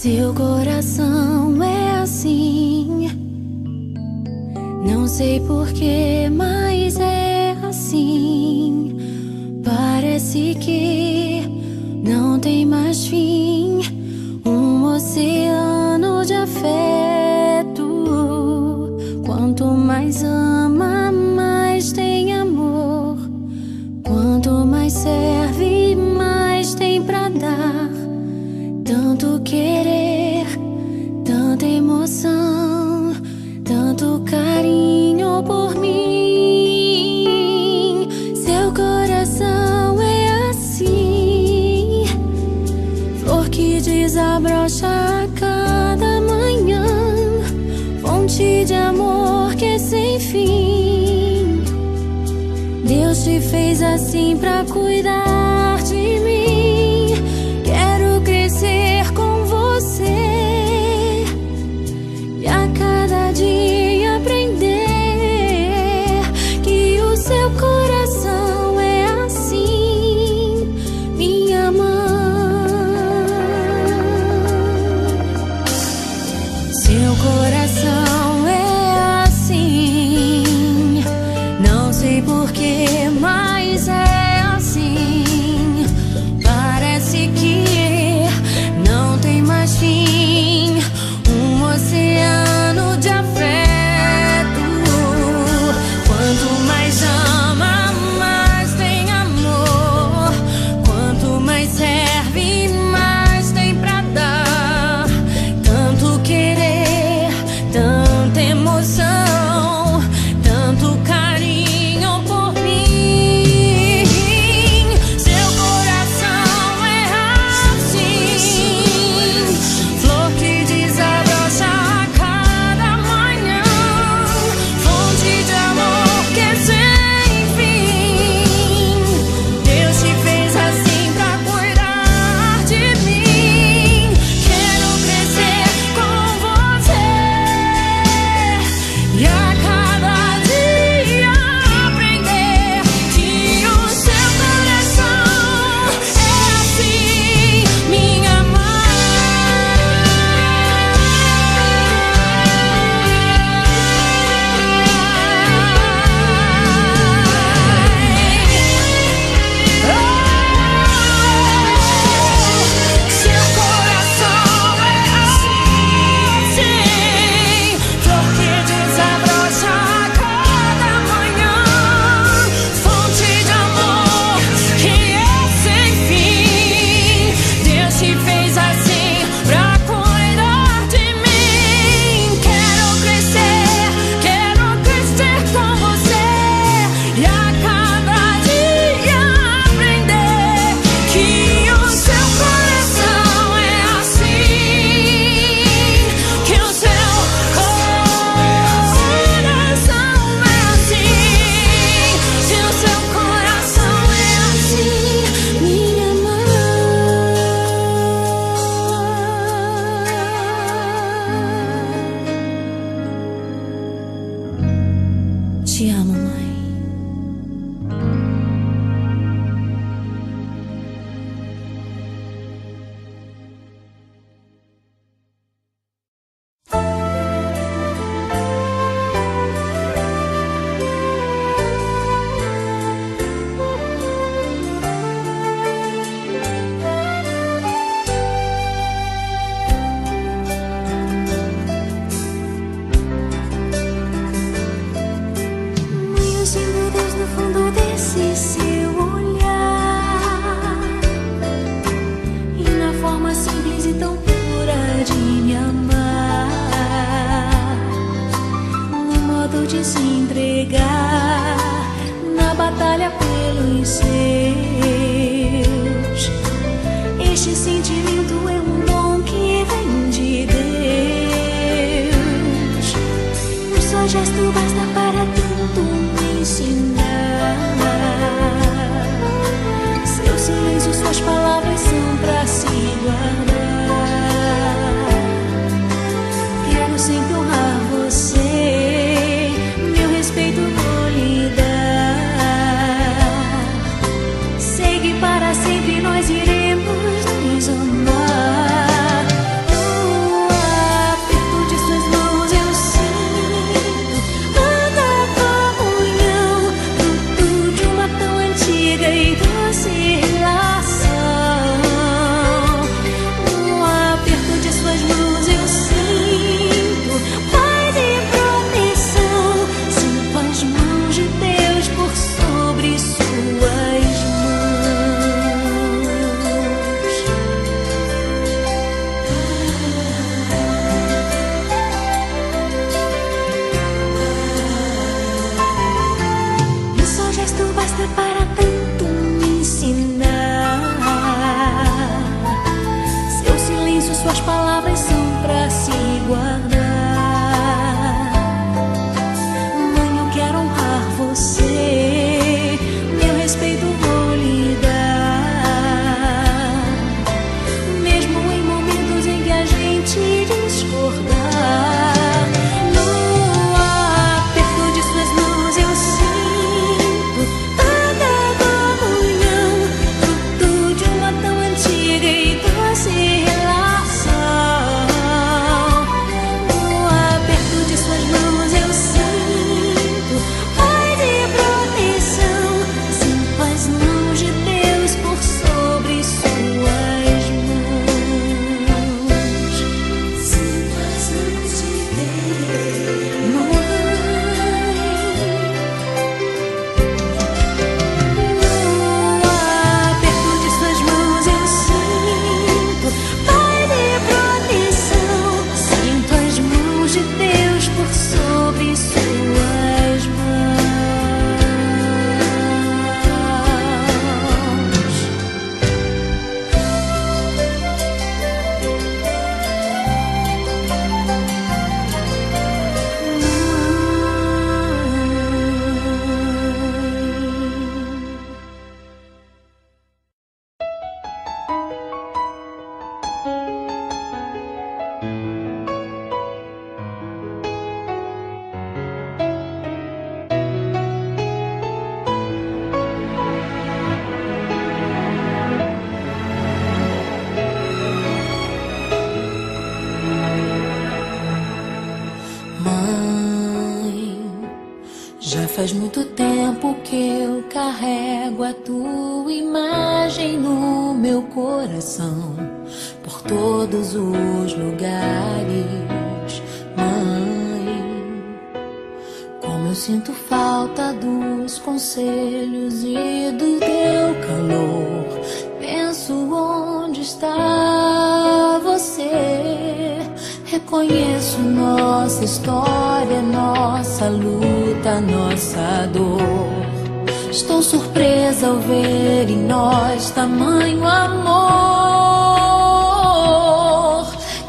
Seu coração é assim, não sei porquê, mas é assim. Parece que não tem mais fim, um oceano de afeto. Quanto mais ama, mais tem amor. Quanto mais serve, mais tem pra dar. Tanto querer, tanta emoção, tanto carinho por mim. Seu coração é assim, flor que desabrocha a cada manhã, fonte de amor que é sem fim. Deus te fez assim pra cuidar de mim. Quero crescer com você e a cada dia aprender que o seu coração é assim, minha mãe. Seu coração é assim, não sei porquê, mas é assim. Parece que não tem mais fim, um oceano de afeto. Quanto mais ama, mais tem amor. Quanto mais serve, mais tem pra dar. Tanto querer, tanta emoção, tanto carinho por mim. Seu coração é assim, flor que desabrocha a cada manhã, fonte de amor que é sem fim. Deus te fez assim pra cuidar de mim. Quero crescer com você e a cada dia aprender que o seu coração é assim, minha mãe. Seu coração é assim, flor que desabrocha a cada manhã, fonte de amor que é sem fim. Deus te fez assim pra cuidar de mim. Quero crescer com você e a cada dia aprender que o seu coração é assim, que o seu coração é assim, que o seu coração é assim, minha mãe. Te amo, mãe. Mãe, eu sinto Deus no fundo desse seu olhar e na forma simples e tão pura de me amar, no modo de se entregar na batalha pelos seus. Este sentimento é um dom que vem de Deus. Um só gesto basta para tanto me ensinar. Seu silêncio, suas palavras são pra se guardar. Quero sempre honrar você, meu respeito vou lhe dar. Sei que para sempre nós iremos nos amar. Faz muito tempo que eu carrego a tua imagem no meu coração, por todos os lugares, Mãe. Como eu sinto falta dos conselhos e do teu calor. Penso onde está você. Reconheço nossa história, nossa luta, nossa dor. Estou surpresa ao ver em nós tamanho amor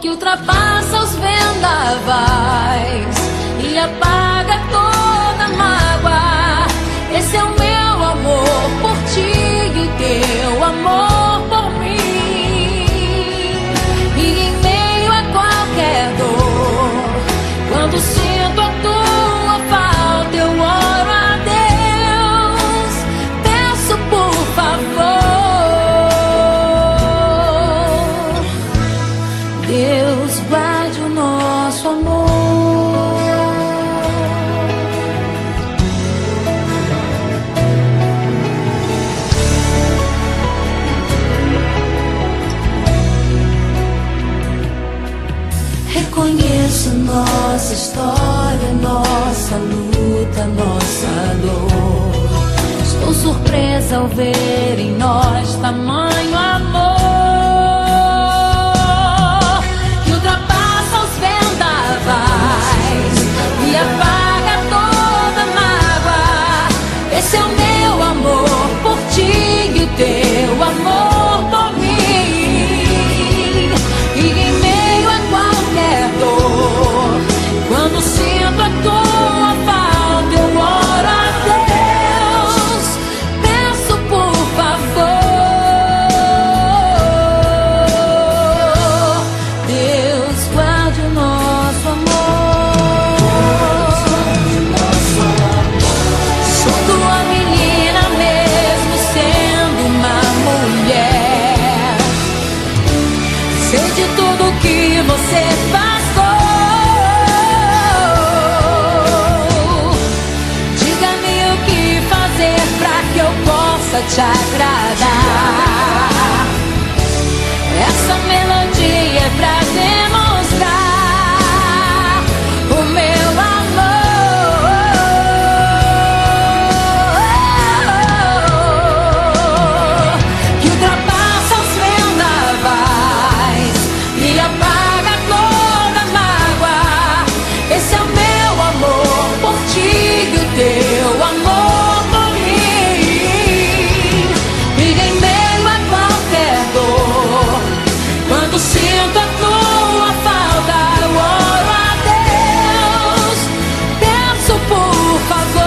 que ultrapassa os vendavais e apaga toda mágoa. Esse é o meu amor por ti e teu amor por mim. Quando sinto a tua falta, eu oro a Deus, peço por favor, Deus guarde o nosso amor. Reconheço nossa história, nossa luta, nossa dor. Estou surpresa ao ver em nós tamanho amor que ultrapassa os vendavais e apaga toda mágoa. Esse é o meu amor por ti e o teu amor por mim. Quando sinto a tua falta, eu oro a Deus, peço por favor, Deus guarde o nosso amor. Sou tua menina mesmo sendo uma mulher. Sei de tudo que você passou. Te agradar. Essa melodia é pra demonstrar o meu amor que ultrapassa os vendavais e apaga toda mágoa. Esse é o meu amor por ti e o teu amor. Quando sinto a tua falta, eu oro a Deus, peço por favor,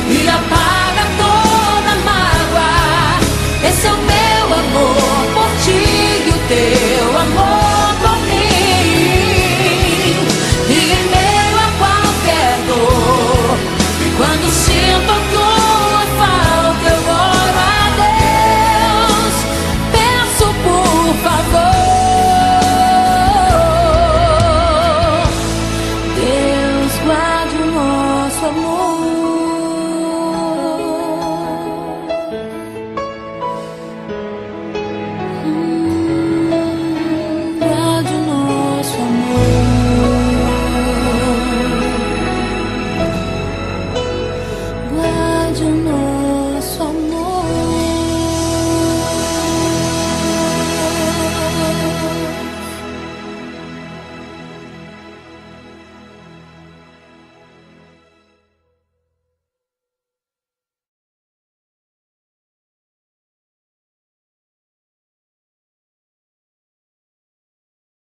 e apaga toda mágoa. Esse é o meu amor por ti e o teu amor por mim. E em meio a qualquer dor, quando sinto a tua falta, eu oro a Deus, peço por favor, Deus guarde o nosso amor.